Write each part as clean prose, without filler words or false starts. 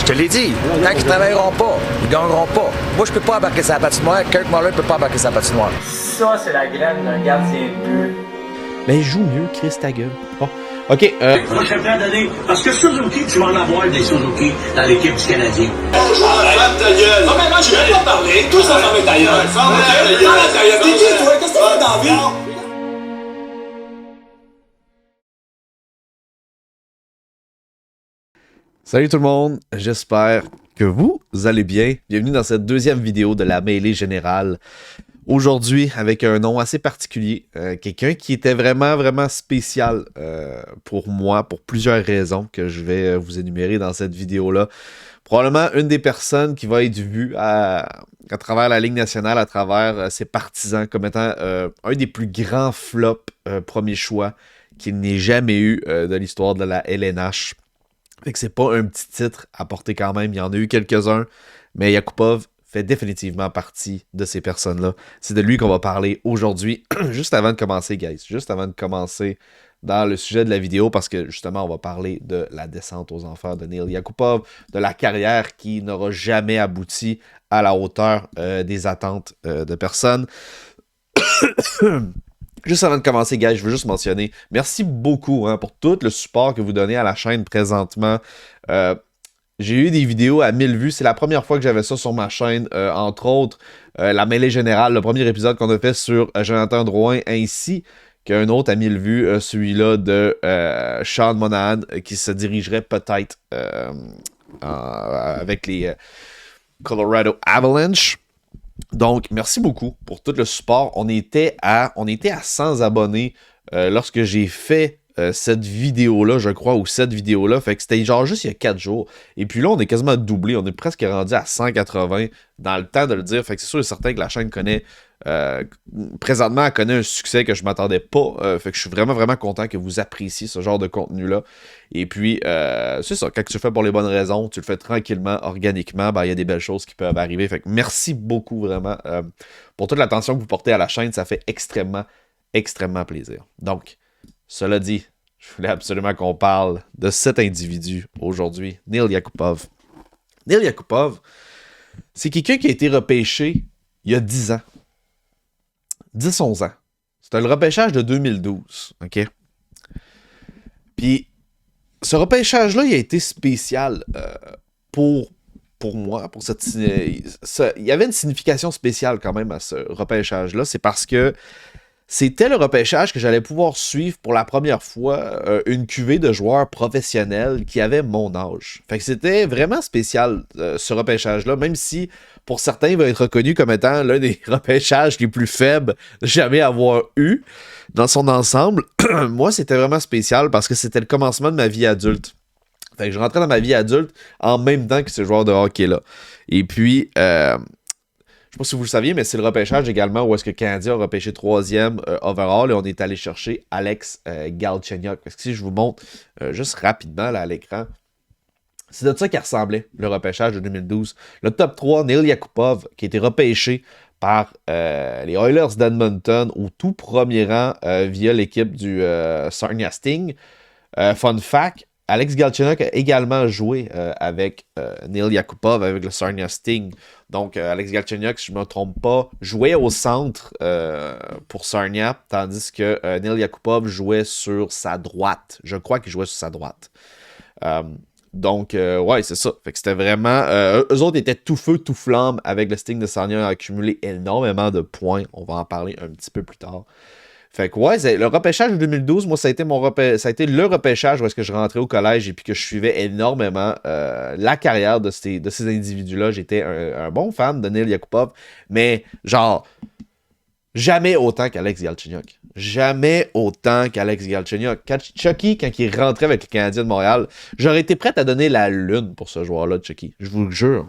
te l'ai dit, tant qu'ils ne travailleront pas, ils ne gagneront pas. Moi, je peux pas embarquer sa patinoire, Kirk Muller ne peut pas embarquer sa patinoire. Ça, c'est la graine d'un gardien de but. Ben, joue mieux, Chris, ta gueule. Bon, OK. Moi, je suis prêt à donner. Parce que Suzuki, tu vas en avoir des Suzuki dans l'équipe du Canadien. Ferme ta gueule! Non, mais moi, je vais pas parler. Tout ça, ferme ta gueule! Ferme ta gueule! T'es qui, toi? Qu'est-ce que tu fais dans la vie? Salut tout le monde, j'espère que vous allez bien. Bienvenue dans cette deuxième vidéo de la mêlée générale. Aujourd'hui, avec un nom assez particulier, quelqu'un qui était vraiment spécial pour moi, pour plusieurs raisons que je vais vous énumérer dans cette vidéo-là. Probablement une des personnes qui va être vue à travers la Ligue nationale, à travers ses partisans, comme étant un des plus grands flops premier choix qu'il n'ait jamais eu de l'histoire de la LNH. Fait que c'est pas un petit titre à porter quand même, il y en a eu quelques-uns, mais Yakupov fait définitivement partie de ces personnes-là. C'est de lui qu'on va parler aujourd'hui, juste avant de commencer, guys, juste avant de commencer dans le sujet de la vidéo, parce que justement, on va parler de la descente aux enfers de Neil Yakupov, de la carrière qui n'aura jamais abouti à la hauteur des attentes de personnes. Juste avant de commencer, guys, je veux juste mentionner, merci beaucoup pour tout le support que vous donnez à la chaîne présentement. J'ai eu des vidéos à 1000 vues, c'est la première fois que j'avais ça sur ma chaîne, entre autres, la mêlée générale, le premier épisode qu'on a fait sur Jonathan Drouin, ainsi qu'un autre à 1000 vues, celui-là de Sean Monahan, qui se dirigerait peut-être avec les Colorado Avalanche. Donc, merci beaucoup pour tout le support. On était à 100 abonnés lorsque j'ai fait cette vidéo-là, je crois, ou cette vidéo-là. Fait que c'était genre juste il y a 4 jours. Et puis là, on est quasiment doublé. On est presque rendu à 180 dans le temps de le dire. Fait que c'est sûr et certain que la chaîne connaît... présentement, elle connaît un succès que je ne m'attendais pas. Fait que je suis vraiment content que vous appréciez ce genre de contenu-là. Et puis, c'est ça. Quand tu le fais pour les bonnes raisons, tu le fais tranquillement, organiquement, ben, il y a des belles choses qui peuvent arriver. Fait que merci beaucoup, vraiment, pour toute l'attention que vous portez à la chaîne. Ça fait extrêmement plaisir. Donc, cela dit, je voulais absolument qu'on parle de cet individu aujourd'hui, Neil Yakupov. Neil Yakupov, c'est quelqu'un qui a été repêché il y a 10 ans. 10-11 ans. C'était le repêchage de 2012, OK? Puis, ce repêchage-là, il a été spécial pour moi. Il y avait une signification spéciale quand même à ce repêchage-là. C'est parce que c'était le repêchage que j'allais pouvoir suivre pour la première fois une cuvée de joueurs professionnels qui avaient mon âge. Fait que c'était vraiment spécial ce repêchage-là, même si pour certains il va être reconnu comme étant l'un des repêchages les plus faibles de jamais avoir eu dans son ensemble. Moi, c'était vraiment spécial parce que c'était le commencement de ma vie adulte. Fait que je rentrais dans ma vie adulte en même temps que ce joueur de hockey-là. Et puis... je sais pas si vous le saviez, mais c'est le repêchage également où est-ce que le Canadien a repêché 3e overall et on est allé chercher Alex Galchenyuk. Parce que si je vous montre juste rapidement là, à l'écran, c'est de ça qu'il ressemblait, le repêchage de 2012. Le top 3, Neil Yakupov, qui a été repêché par les Oilers d'Edmonton au tout premier rang via l'équipe du Sarnia Sting. Fun fact, Alex Galchenyuk a également joué avec Neil Yakupov, avec le Sarnia Sting. Donc, Alex Galchenyuk, si je ne me trompe pas, jouait au centre pour Sarnia, tandis que Neil Yakupov jouait sur sa droite. Je crois qu'il jouait sur sa droite. Donc, ouais, c'est ça. Fait que c'était vraiment... eux autres étaient tout feu, tout flamme avec le Sting de Sarnia. Ils ont accumulé énormément de points. On va en parler un petit peu plus tard. Fait que ouais, le repêchage de 2012, moi, ça a été le repêchage où est-ce que je rentrais au collège et puis que je suivais énormément la carrière de ces individus-là. J'étais un bon fan de Neil Yakupov, mais genre, jamais autant qu'Alex Galchenyuk. Jamais autant qu'Alex Galchenyuk. Chucky, quand il rentrait avec le Canadien de Montréal, j'aurais été prêt à donner la lune pour ce joueur-là, Chucky. Je vous le jure.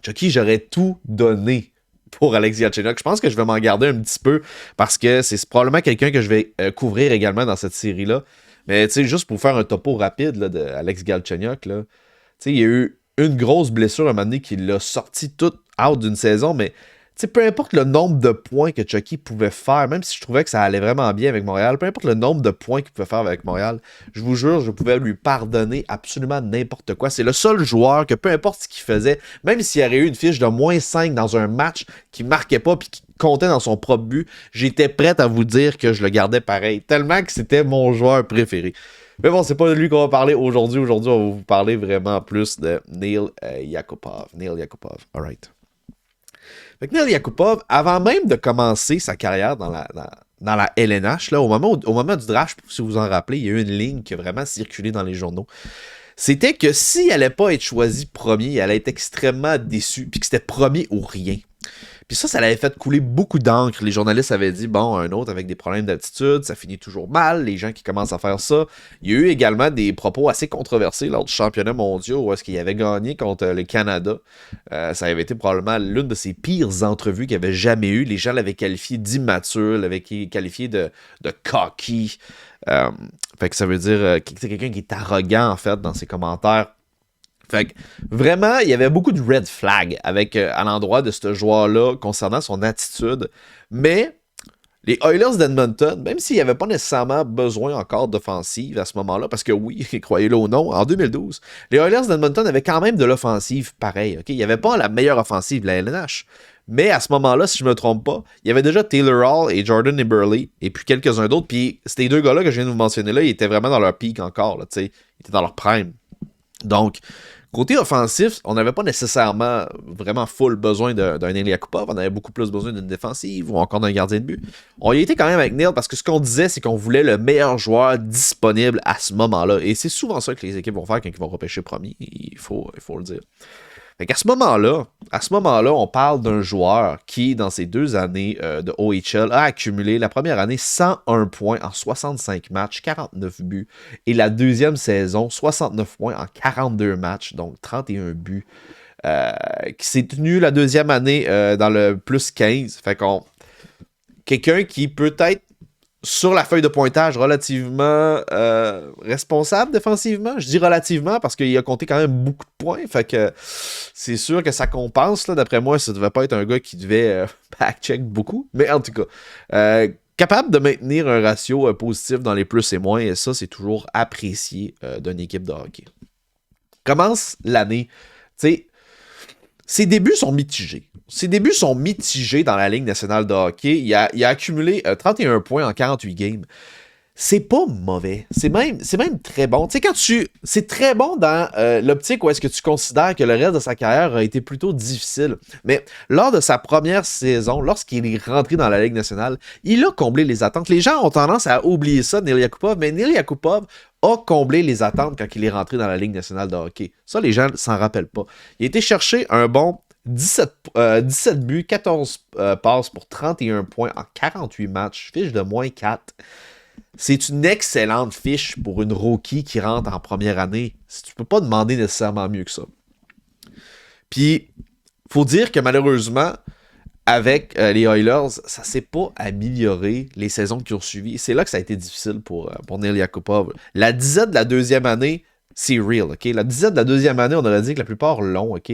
Chucky, j'aurais tout donné pour Alex Galchenyuk. Je pense que je vais m'en garder un petit peu parce que c'est probablement quelqu'un que je vais couvrir également dans cette série-là. Mais tu sais, juste pour faire un topo rapide là, de Alex Galchenyuk, là, il y a eu une grosse blessure à un moment donné qui l'a sorti tout out d'une saison, mais sais, peu importe le nombre de points que Chucky pouvait faire, même si je trouvais que ça allait vraiment bien avec Montréal, peu importe le nombre de points qu'il pouvait faire avec Montréal, je vous jure, je pouvais lui pardonner absolument n'importe quoi. C'est le seul joueur que peu importe ce qu'il faisait, même s'il y aurait eu une fiche de -5 dans un match qui marquait pas puis qui comptait dans son propre but, j'étais prêt à vous dire que je le gardais pareil, tellement que c'était mon joueur préféré. Mais bon, c'est pas de lui qu'on va parler aujourd'hui. Aujourd'hui, on va vous parler vraiment plus de Neil Yakupov. Neil Yakupov, alright. Fait que Neil Yakupov, avant même de commencer sa carrière dans la LNH, là, au moment du draft, si vous vous en rappelez, il y a eu une ligne qui a vraiment circulé dans les journaux. C'était que s'il allait pas être choisi premier, il allait être extrêmement déçu, puis que c'était premier ou rien. Puis ça l'avait fait couler beaucoup d'encre. Les journalistes avaient dit, bon, un autre avec des problèmes d'attitude, ça finit toujours mal, les gens qui commencent à faire ça. Il y a eu également des propos assez controversés lors du championnat mondial où est-ce qu'il avait gagné contre le Canada. Ça avait été probablement l'une de ses pires entrevues qu'il avait jamais eues. Les gens l'avaient qualifié d'immature, l'avaient qualifié de cocky. Fait que ça veut dire que c'est quelqu'un qui est arrogant, en fait, dans ses commentaires. Fait que, vraiment, il y avait beaucoup de red flags à l'endroit de ce joueur-là concernant son attitude. Mais les Oilers d'Edmonton, même s'il n'y avait pas nécessairement besoin encore d'offensive à ce moment-là, parce que oui, croyez-le ou non, en 2012, les Oilers d'Edmonton avaient quand même de l'offensive pareil. Okay? Il n'y avait pas la meilleure offensive de la LNH. Mais à ce moment-là, si je ne me trompe pas, il y avait déjà Taylor Hall et Jordan Eberle, et puis quelques-uns d'autres. Puis ces deux gars-là que je viens de vous mentionner là, ils étaient vraiment dans leur pic encore. Là, ils étaient dans leur prime. Donc, côté offensif, on n'avait pas nécessairement vraiment full besoin d'un Neil Yakupov. On avait beaucoup plus besoin d'une défensive ou encore d'un gardien de but. On y était quand même avec Neil parce que ce qu'on disait, c'est qu'on voulait le meilleur joueur disponible à ce moment-là. Et c'est souvent ça que les équipes vont faire quand ils vont repêcher premier. Il faut le dire. Fait qu'à ce moment-là, on parle d'un joueur qui, dans ses 2 années de OHL, a accumulé la première année 101 points en 65 matchs, 49 buts. Et la deuxième saison, 69 points en 42 matchs, donc 31 buts. Qui s'est tenu la deuxième année dans le plus 15. Fait qu'on... Quelqu'un qui peut-être sur la feuille de pointage relativement responsable défensivement. Je dis relativement parce qu'il a compté quand même beaucoup de points. Fait que c'est sûr que ça compense. Là, d'après moi, ça devait pas être un gars qui devait backcheck beaucoup. Mais en tout cas, capable de maintenir un ratio positif dans les plus et moins. Et ça, c'est toujours apprécié d'une équipe de hockey. Commence l'année. Tu sais, ses débuts sont mitigés. Ses débuts sont mitigés dans la Ligue nationale de hockey. Il a accumulé 31 points en 48 games. C'est pas mauvais. C'est même très bon. Tu sais, c'est très bon dans l'optique où est-ce que tu considères que le reste de sa carrière a été plutôt difficile. Mais lors de sa première saison, lorsqu'il est rentré dans la Ligue nationale, il a comblé les attentes. Les gens ont tendance à oublier ça de Neil Yakupov, mais Neil Yakupov a comblé les attentes quand il est rentré dans la Ligue nationale de hockey. Ça, les gens ne s'en rappellent pas. Il a été chercher un bon 17 buts, 14 passes pour 31 points en 48 matchs, fiche de -4. C'est une excellente fiche pour une rookie qui rentre en première année. Tu peux pas demander nécessairement mieux que ça. Puis, faut dire que malheureusement, avec les Oilers, ça s'est pas amélioré les saisons qui ont suivi. C'est là que ça a été difficile pour Neil Yakupov. La disette de la deuxième année, c'est real, OK? La disette de la deuxième année, on aurait dit que la plupart l'ont, OK?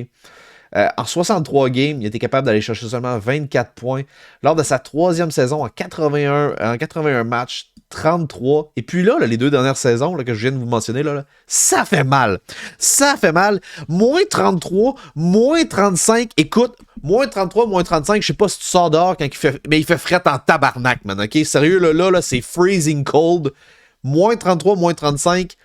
En 63 games, il était capable d'aller chercher seulement 24 points. Lors de sa troisième saison, en 81 matchs, 33. Et puis là, les 2 dernières saisons là, que je viens de vous mentionner, là, ça fait mal. Ça fait mal. -33, -35. Écoute, -33, -35, je sais pas si tu sors dehors quand il fait... Mais il fait fret en tabarnak, man, OK? Sérieux, là c'est freezing cold. -33, -35. Tu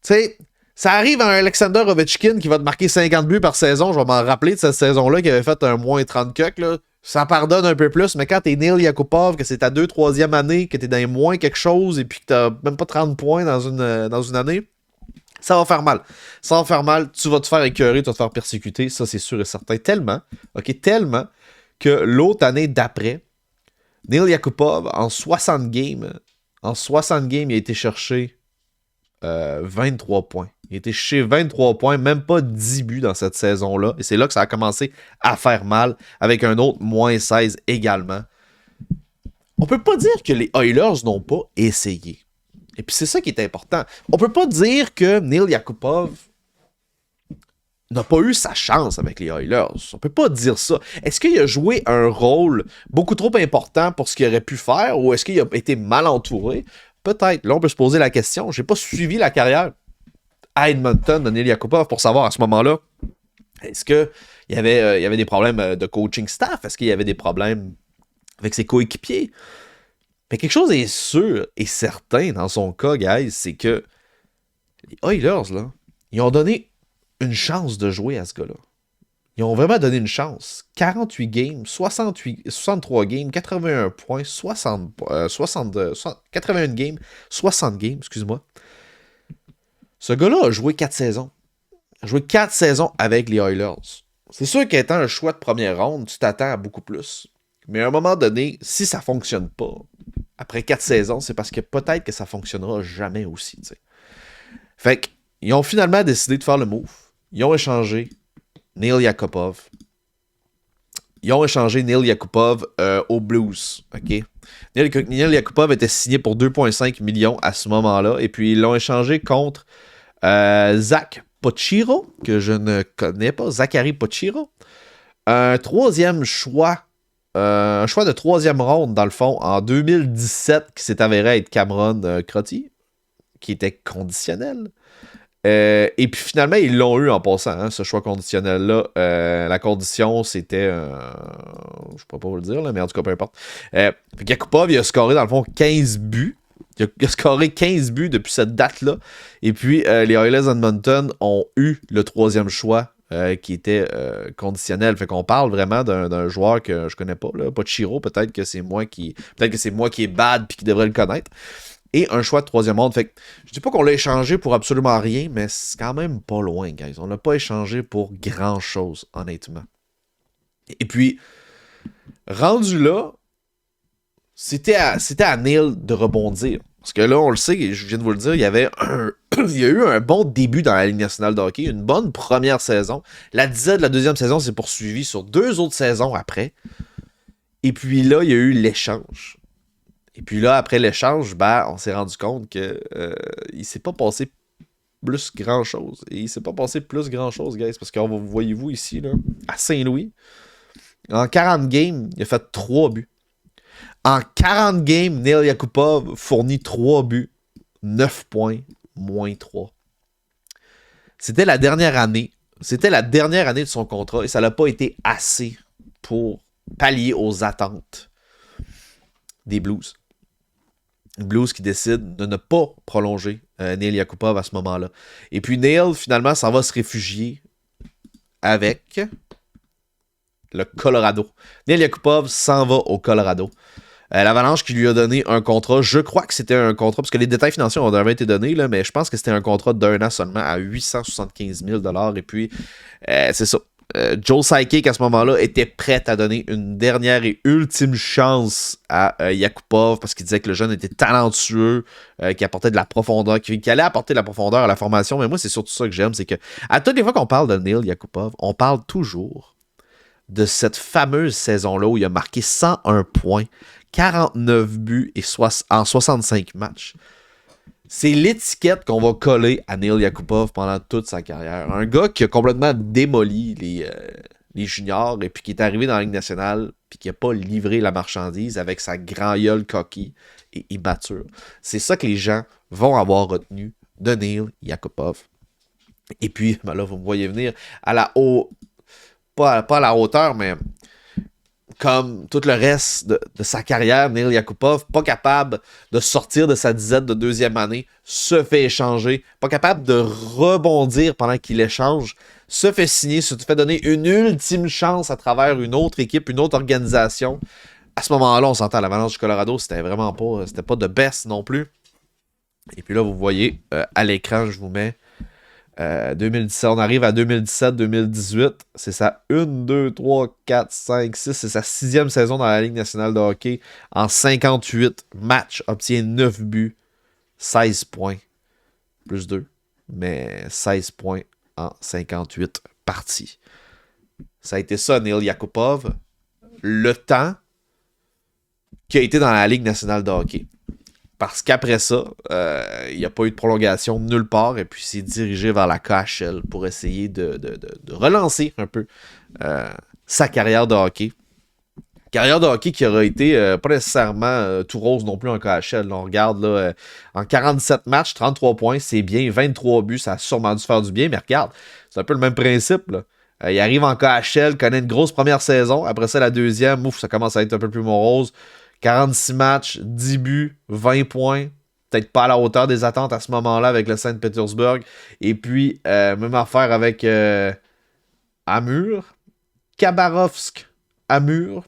sais... Ça arrive à un Alexander Ovechkin qui va te marquer 50 buts par saison. Je vais m'en rappeler de cette saison-là qui avait fait un -30 cuck, là. Ça pardonne un peu plus, mais quand t'es Neil Yakupov, que c'est ta 3e année, que t'es dans les moins quelque chose et puis que t'as même pas 30 points dans une année, ça va faire mal. Ça va faire mal. Tu vas te faire écœurer, tu vas te faire persécuter. Ça, c'est sûr et certain. Tellement que l'autre année d'après, Neil Yakupov, en 60 games, il a été chercher 23 points. Il était chez 23 points, même pas 10 buts dans cette saison-là. Et c'est là que ça a commencé à faire mal, avec un autre -16 également. On peut pas dire que les Oilers n'ont pas essayé. Et puis c'est ça qui est important. On peut pas dire que Neil Yakupov n'a pas eu sa chance avec les Oilers. On peut pas dire ça. Est-ce qu'il a joué un rôle beaucoup trop important pour ce qu'il aurait pu faire ou est-ce qu'il a été mal entouré? Peut-être. Là, on peut se poser la question. J'ai pas suivi la carrière à Edmonton de Neil Yakupov pour savoir à ce moment-là, est-ce qu'il y avait des problèmes de coaching staff? Est-ce qu'il y avait des problèmes avec ses coéquipiers? Mais quelque chose est sûr et certain dans son cas, guys, c'est que les Oilers, là, ils ont donné une chance de jouer à ce gars-là. Ils ont vraiment donné une chance. 48 games, 63 games, 81 points, 81 games, 60 games, excuse-moi. Ce gars-là a joué 4 saisons. Il a joué 4 saisons avec les Oilers. C'est sûr qu'étant un choix de première ronde, tu t'attends à beaucoup plus. Mais à un moment donné, si ça ne fonctionne pas, après 4 saisons, c'est parce que peut-être que ça ne fonctionnera jamais aussi. T'sais. Fait qu'ils ont finalement décidé de faire le move. Ils ont échangé Neil Yakupov. Ils ont échangé Neil Yakupov aux Blues. Okay? Neil Yakupov était signé pour 2,5 millions à ce moment-là. Et puis, ils l'ont échangé contre Zach Pochiro, que je ne connais pas. Zachary Pochiro. Un troisième choix. Un choix de troisième ronde, dans le fond, en 2017, qui s'est avéré être Cameron Crotty, qui était conditionnel. Et puis finalement, ils l'ont eu en passant, hein, ce choix conditionnel-là. La condition, c'était... je ne pourrais pas vous le dire, là, mais en tout cas, peu importe. Yakupov, il a scoré, dans le fond, 15 buts. Il a scoré 15 buts depuis cette date-là. Et puis, les Oilers Edmonton ont eu le troisième choix qui était conditionnel. Fait qu'on parle vraiment d'un joueur que je connais pas, là. Pas de Chiro, peut-être que c'est moi qui est bad puis qui devrait le connaître. Et un choix de troisième ronde. Fait que je dis pas qu'on l'a échangé pour absolument rien, mais c'est quand même pas loin, guys. On l'a pas échangé pour grand-chose, honnêtement. Et puis, rendu là, c'était à Neil de rebondir. Parce que là, on le sait, je viens de vous le dire, il y a eu un bon début dans la Ligue nationale de hockey, une bonne première saison. La dizaine de la deuxième saison s'est poursuivie sur 2 autres saisons après. Et puis là, il y a eu l'échange. Et puis là, après l'échange, on s'est rendu compte que il s'est pas passé plus grand-chose. Et il s'est pas passé plus grand-chose, guys, parce que voyez-vous ici, là, à Saint-Louis, en 40 games, il a fait 3 buts. En 40 games, Neil Yakupov fournit 3 buts, 9 points, moins 3. C'était la dernière année. C'était la dernière année de son contrat et ça n'a pas été assez pour pallier aux attentes des Blues. Les Blues qui décident de ne pas prolonger Neil Yakupov à ce moment-là. Et puis Neil, finalement, s'en va se réfugier avec le Colorado. Neil Yakupov s'en va au Colorado. L'Avalanche qui lui a donné un contrat, je crois que c'était un contrat, parce que les détails financiers ont jamais été donnés, là, mais je pense que c'était un contrat d'1 an seulement à 875 000 $. Et puis, c'est ça. Joe Sakic, à ce moment-là, était prêt à donner une dernière et ultime chance à Yakupov parce qu'il disait que le jeune était talentueux, qui apportait de la profondeur, qui allait apporter de la profondeur à la formation. Mais moi, c'est surtout ça que j'aime, c'est que à toutes les fois qu'on parle de Neil Yakupov, on parle toujours de cette fameuse saison-là où il a marqué 101 points, 49 buts en 65 matchs. C'est l'étiquette qu'on va coller à Neil Yakupov pendant toute sa carrière. Un gars qui a complètement démoli les juniors et puis qui est arrivé dans la Ligue nationale puis qui n'a pas livré la marchandise avec sa grand gueule coquille et immature. C'est ça que les gens vont avoir retenu de Neil Yakupov. Et puis, là, vous me voyez venir à la pas à la hauteur, mais comme tout le reste de sa carrière, Neil Yakupov, pas capable de sortir de sa disette de deuxième année, se fait échanger, pas capable de rebondir pendant qu'il échange, se fait signer, se fait donner une ultime chance à travers une autre équipe, une autre organisation. À ce moment-là, on s'entend, l'Avalanche du Colorado, c'était pas de best non plus. Et puis là, vous voyez, à l'écran, je vous mets 2017, on arrive à 2017-2018, c'est sa 1, 2, 3, 4, 5, 6, c'est sa 6e saison dans la Ligue nationale de hockey. En 58 matchs, obtient 9 buts, 16 points, plus 2, mais 16 points en 58 parties. Ça a été ça, Neil Le temps qui a été dans la Ligue nationale de hockey. parce qu'après ça, il n'y a pas eu de prolongation nulle part, et puis il s'est dirigé vers la KHL pour essayer de relancer un peu sa carrière de hockey. Carrière de hockey qui aura été pas nécessairement tout rose non plus en KHL. Là, on regarde là, en 47 matchs, 33 points, c'est bien. 23 buts, ça a sûrement dû faire du bien, mais regarde, c'est un peu le même principe. Là. Il arrive en KHL, connaît une grosse première saison. Après ça, la deuxième, ouf, ça commence à être un peu plus morose. 46 matchs, 10 buts, 20 points. Peut-être pas à la hauteur des attentes à ce moment-là avec le Saint-Pétersbourg. Et puis, même affaire avec Amur. Khabarovsk Amur.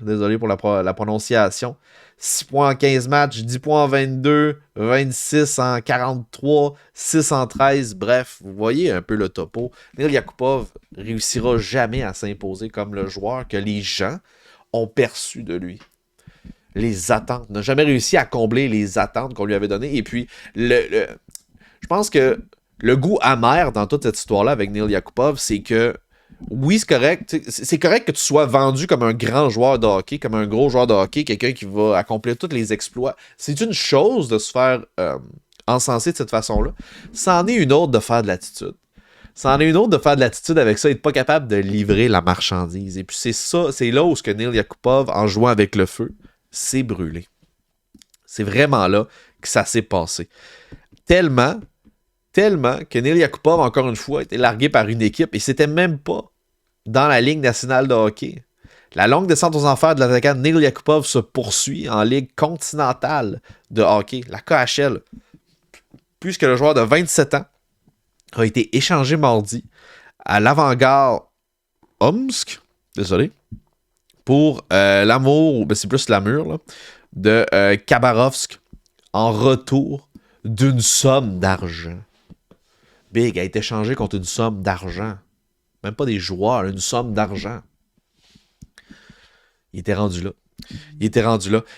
Désolé pour la prononciation. 6 points en 15 matchs, 10 points en 22, 26 en 43, 6 en 13. Bref, vous voyez un peu le topo. Neil Yakupov réussira jamais à s'imposer comme le joueur que les gens ont perçu de lui. Les attentes. N'a jamais réussi à combler les attentes qu'on lui avait données. Et puis, je pense que le goût amer dans toute cette histoire-là avec Neil Yakupov, c'est que oui, c'est correct. C'est correct que tu sois vendu comme un grand joueur de hockey, comme un gros joueur de hockey, quelqu'un qui va accomplir tous les exploits. C'est une chose de se faire encenser de cette façon-là. C'en est une autre de faire de l'attitude. C'en est une autre de faire de l'attitude avec ça et de pas capable de livrer la marchandise. Et puis c'est là où ce que Neil Yakupov, en jouant avec le feu, s'est brûlé. C'est vraiment là que ça s'est passé. Tellement que Neil Yakupov, encore une fois, a été largué par une équipe et c'était même pas dans la Ligue nationale de hockey. La longue descente aux enfers de l'attaquant Neil Yakupov se poursuit en Ligue continentale de hockey, la KHL, puisque le joueur de 27 ans a été échangé mardi à l'Avangard Omsk, pour l'amour, c'est plus l'amour, là, de Khabarovsk en retour d'une somme d'argent. Big a été échangé contre une somme d'argent. Même pas des joueurs, une somme d'argent. Il était rendu là.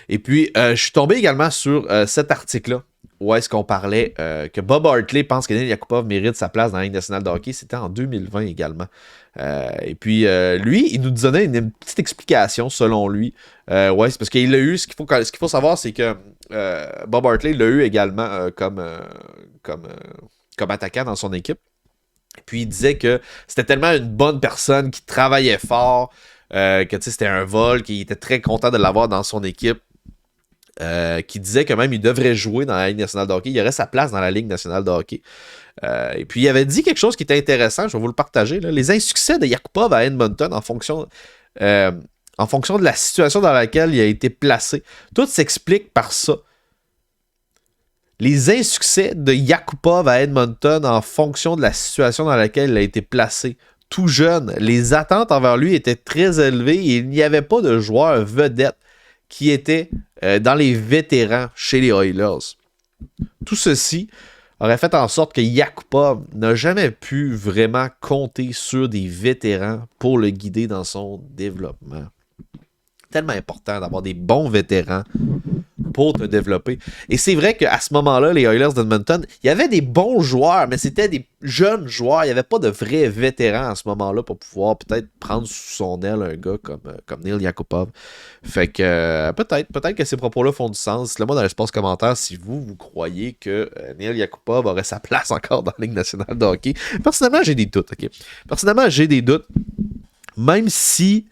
Et puis, je suis tombé également sur cet article-là, où est-ce qu'on parlait que Bob Hartley pense que Neil Yakupov mérite sa place dans la Ligue nationale de hockey. C'était en 2020 également. Et puis, lui, il nous donnait une petite explication, selon lui. Ouais, c'est parce qu'il l'a eu. Ce qu'il faut savoir, c'est que Bob Hartley l'a eu également comme attaquant dans son équipe. Puis il disait que c'était tellement une bonne personne qui travaillait fort, que c'était un vol, qu'il était très content de l'avoir dans son équipe, qui disait que même il devrait jouer dans la Ligue nationale de hockey. Il aurait sa place dans la Ligue nationale de hockey. Et puis il avait dit quelque chose qui était intéressant, je vais vous le partager. Là. Les insuccès de Yakupov à Edmonton en fonction de la situation dans laquelle il a été placé, tout s'explique par ça. Les insuccès de Yakupov à Edmonton en fonction de la situation dans laquelle il a été placé. Tout jeune, les attentes envers lui étaient très élevées et il n'y avait pas de joueur vedette qui était dans les vétérans chez les Oilers. Tout ceci aurait fait en sorte que Yakupov n'a jamais pu vraiment compter sur des vétérans pour le guider dans son développement. Tellement important d'avoir des bons vétérans pour te développer. Et c'est vrai qu'à ce moment-là, les Oilers d'Edmonton, il y avait des bons joueurs, mais c'était des jeunes joueurs. Il n'y avait pas de vrais vétérans à ce moment-là pour pouvoir peut-être prendre sous son aile un gars comme Neil Yakupov. Fait que peut-être que ces propos-là font du sens. Dites-le moi dans l'espace commentaire si vous croyez que Neil Yakupov aurait sa place encore dans la Ligue nationale de hockey. Personnellement, j'ai des doutes. Okay? Même si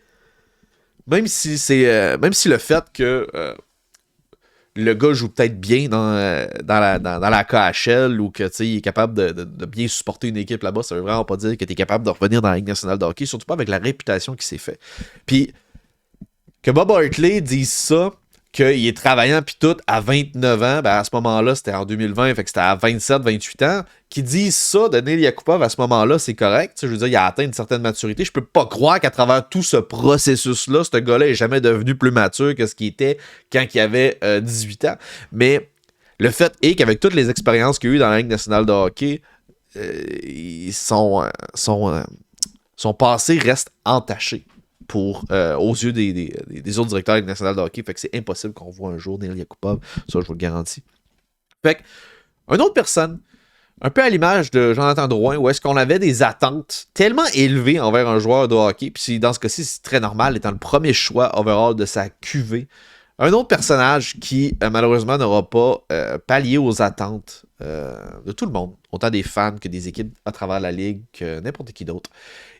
le fait que le gars joue peut-être bien dans la KHL ou que il est capable de bien supporter une équipe là-bas, ça veut vraiment pas dire que tu es capable de revenir dans la Ligue nationale de hockey, surtout pas avec la réputation qui s'est fait. Puis que Bob Hartley dise ça, qu'il est travaillant pis tout à 29 ans, ben à ce moment-là, c'était en 2020, fait que c'était à 27, 28 ans, qui disent ça de Neil Yakupov à ce moment-là, c'est correct. Je veux dire, il a atteint une certaine maturité. Je peux pas croire qu'à travers tout ce processus-là, ce gars-là est jamais devenu plus mature que ce qu'il était quand il avait 18 ans. Mais le fait est qu'avec toutes les expériences qu'il a eues dans la Ligue nationale de hockey, son passé reste entaché. Aux yeux des autres directeurs de la Ligue nationale de hockey. Fait que c'est impossible qu'on voit un jour Neil Yakupov. Ça, je vous le garantis. Fait que, une autre personne, un peu à l'image de Jonathan Drouin, où est-ce qu'on avait des attentes tellement élevées envers un joueur de hockey, puis dans ce cas-ci, c'est très normal, étant le premier choix overall de sa QV Un autre personnage qui, malheureusement, n'aura pas pallié aux attentes de tout le monde, autant des fans que des équipes à travers la ligue, que n'importe qui d'autre.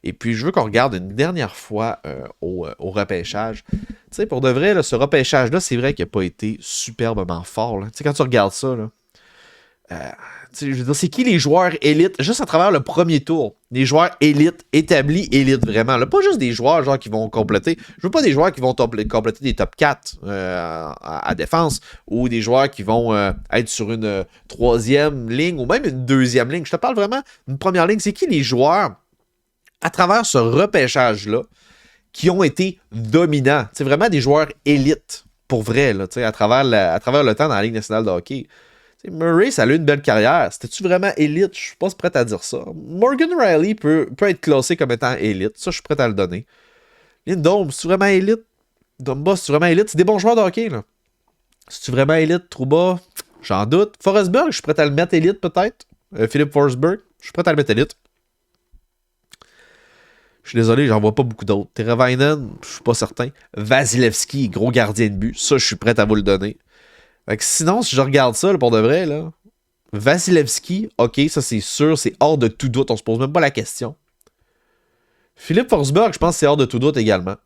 Et puis, je veux qu'on regarde une dernière fois au repêchage. Tu sais, pour de vrai, là, ce repêchage-là, c'est vrai qu'il n'a pas été superbement fort. Tu sais, quand tu regardes ça, là, je veux dire, c'est qui les joueurs élites, juste à travers le premier tour, les joueurs élites, établis élites vraiment, là, pas juste des joueurs genre qui vont compléter, je veux pas des joueurs qui vont compléter des top 4 à défense, ou des joueurs qui vont être sur une troisième ligne, ou même une deuxième ligne, je te parle vraiment d'une première ligne, c'est qui les joueurs, à travers ce repêchage-là, qui ont été dominants, c'est vraiment des joueurs élites, pour vrai, là, à travers le temps dans la Ligue nationale de hockey. Murray, ça a eu une belle carrière. C'était-tu vraiment élite? Je suis pas prêt à dire ça. Morgan Riley peut être classé comme étant élite. Ça, je suis prêt à le donner. Lindholm, c'est-tu vraiment élite? Dumba, c'est-tu vraiment élite? C'est des bons joueurs de hockey, là. C'est-tu vraiment élite? Trouba, j'en doute. Forsberg, je suis prêt à le mettre élite, peut-être. Philippe Forsberg, je suis prêt à le mettre élite. Je suis désolé, j'en vois pas beaucoup d'autres. Teravainen, je suis pas certain. Vasilevski, gros gardien de but. Ça, je suis prêt à vous le donner. Fait que sinon, si je regarde ça, là, pour de vrai, là, Vasilevski, ok, ça c'est sûr, c'est hors de tout doute, on se pose même pas la question. Philippe Forsberg, je pense que c'est hors de tout doute également.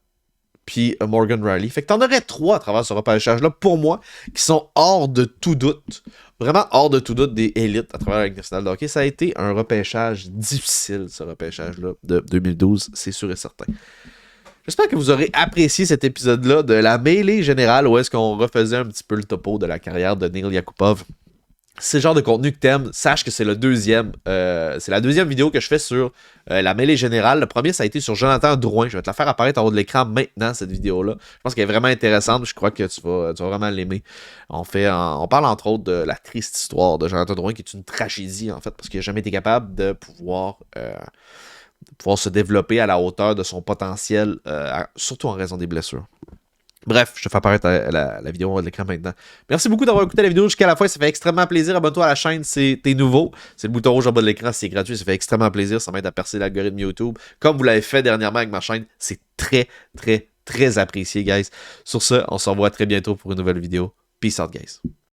Puis Morgan Riley. Fait que t'en aurais 3 à travers ce repêchage-là, pour moi, qui sont hors de tout doute. Vraiment hors de tout doute des élites à travers la Ligue nationale de hockey. Ça a été un repêchage difficile, ce repêchage-là, de 2012, c'est sûr et certain. J'espère que vous aurez apprécié cet épisode-là de la mêlée générale où est-ce qu'on refaisait un petit peu le topo de la carrière de Neil Yakupov. Si c'est le genre de contenu que t'aimes, sache que c'est la deuxième vidéo que je fais sur la mêlée générale. Le premier, ça a été sur Jonathan Drouin. Je vais te la faire apparaître en haut de l'écran maintenant, cette vidéo-là. Je pense qu'elle est vraiment intéressante. Je crois que tu vas vraiment l'aimer. On parle entre autres de la triste histoire de Jonathan Drouin, qui est une tragédie, en fait, parce qu'il n'a jamais été capable de pouvoir se développer à la hauteur de son potentiel, surtout en raison des blessures. Bref, je te fais apparaître la vidéo de l'écran maintenant. Merci beaucoup d'avoir écouté la vidéo jusqu'à la fin, ça fait extrêmement plaisir. Abonne-toi à la chaîne si t'es nouveau. C'est le bouton rouge en bas de l'écran, c'est gratuit, ça fait extrêmement plaisir. Ça m'aide à percer l'algorithme YouTube. Comme vous l'avez fait dernièrement avec ma chaîne, c'est très, très, très apprécié, guys. Sur ce, on se revoit très bientôt pour une nouvelle vidéo. Peace out, guys.